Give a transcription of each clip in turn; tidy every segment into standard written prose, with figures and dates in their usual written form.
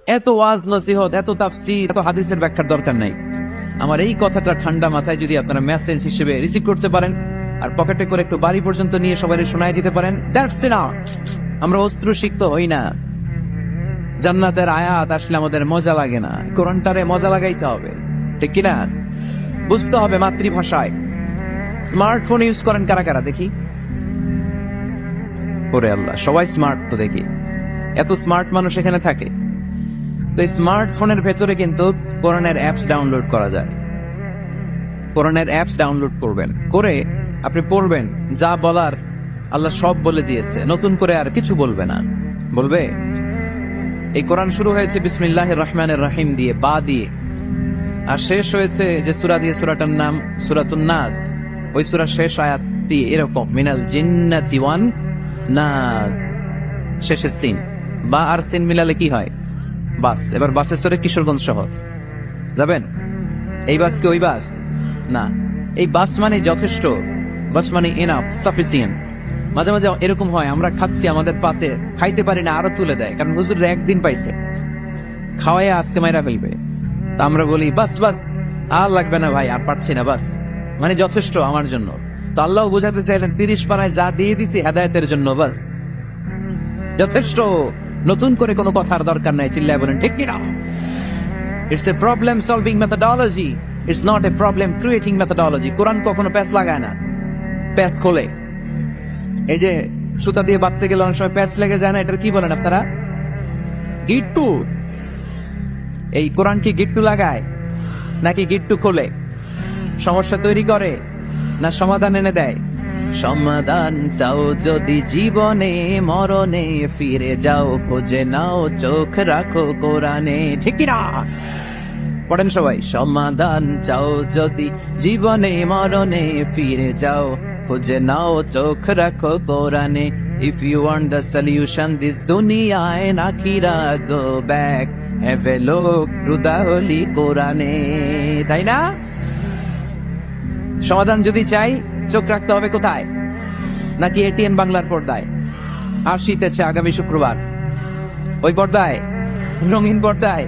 এত ওয়াজ নসিহত, এত তাফসীর, এত হাদিসের ব্যাখ্যার দরকার নাই। আমার এই কথাটা ঠান্ডা মাথায় যদি আপনারা মেসেজ হিসেবে রিসিভ করতে পারেন আর পকেটে করে একটু বাড়ি পর্যন্ত নিয়ে সবাই শোনায় দিতে পারেন, দ্যাটস ইনাফ। আমরা অস্ত্র শিখতে হই না। জান্নাতের আয়াত আসলে আমাদের মজা লাগে না, কোরআনটারে মজা লাগাইতে হবে, ঠিক কিনা? বুঝতে হবে মাতৃভাষায়। স্মার্টফোন ইউজ করেন কারা কারা দেখি? ওরে আল্লাহ, সবাই স্মার্ট তো দেখি। এত স্মার্ট মানুষ এখানে থাকে। তো এই স্মার্টফোনের ভেতরে কিন্তু কোরআনের অ্যাপস ডাউনলোড করা যায়। কোরআনের অ্যাপস ডাউনলোড করবেন, করে আপনি পড়বেন, যা বলার আল্লাহ সব বলে দিয়েছে, নতুন করে আর কিছু বলবে না। বলবে এই কোরআন শুরু হয়েছে বিসমিল্লাহির রহমানির রহিম দিয়ে, বা দিয়ে, আর শেষ হয়েছে যে সূরা দিয়ে, সূরাটার নাম সূরাতুন নাস। ওই সূরার শেষ আয়াতটি এরকম, মিনাল জিন্নাতি ওয়ান নাস, শেষের সিন। বা আর সিন মিলালে কি হয়? বাস। এবার বাসের চড়ে কিশোরগঞ্জ শহর যাবেন, এই বাস কি ওই বাস? না, এই বাস মানে যথেষ্ট, বাস মানে এনাফ, সাফিসিয়েন্ট। মাঝে মাঝে এরকম হয়, আমরা খাচ্ছি, আমাদের পাতে খাইতে পারি না, আরো তুলে দেয়, কারণ হুজুর একদিন পাইছে, খাওয়াই আজকে মাইরা ফেলবে। তা আমরা বলি বাস বাস, আর লাগবে না ভাই, আর পারছি না, বাস মানে যথেষ্ট আমার জন্য। তো আল্লাহ বোঝাতে চাইলেন 30 পারায় যা দিয়ে দিছি হেদায়েতের জন্য, বাস যথেষ্ট, নতুন করে কোনো কথার দরকার নাই। চিল্লায় বলেন ঠিক কিনা? It's a problem solving methodology, it's not a problem creating methodology. কোরআন কখনো প্যাচ লাগায় না, প্যাচ খোলে। এই যে সুতা দিয়ে বাঁধতে গেলে অনেক সময় প্যাচ লেগে যায় না, এটার কি বলেন আপনারা? গিট্টু। এই কোরআন কি গিট্টু লাগায় নাকি গিট্টু খোলে? সমস্যা তৈরি করে না সমাধান এনে দেয়? সমাধান চাও যদি জীবনে মরণে, ফিরে যাও খোঁজে নাও, চোখ রাখো কোরআনে, ঠিক না? পড়েন সবাই। সমাধান চাও যদি জীবনে মরণে, ফিরে যাও খুঁজে নাও, চোখ রাখো কোরআনে। If you want the solution this দুনিয়ায় নাকিরা, go back, have a look to the holy কোরআনে। তাই না? সমাধান যদি চাই, চোখ রাখতে হবে কোথায়? নাকি এটিএন বাংলার পর্দায়? আসিতেছে আগামী শুক্রবার, ওই পর্দায়, রঙিন পর্দায়,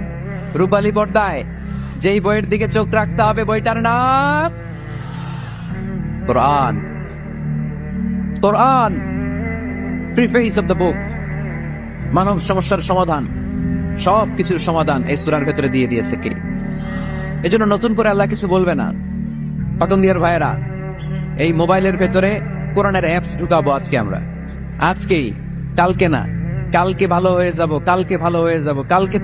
রূপালী পর্দায়, যেই বইয়ের দিকে চোখ রাখতে হবে, বইটার নাম কোরআন। কোরআন, প্রিফেস অফ দ্য বুক। মানব সমস্যার সমাধান, সব কিছুর সমাধান এই সূরার ভেতরে দিয়ে দিয়েছে কে? এজন্য নতুন করে আল্লাহ কিছু বলবে না। পাটন্দিয়ার ভাইয়েরা, এই মোবাইলের ভেতরে কোরআনের অ্যাপস ঢুকাবো আজকে আমরা, আজকেই, কালকে না। কালকে ভালো হয়ে যাব, কালকে ভালো হয়ে যাব, কালকে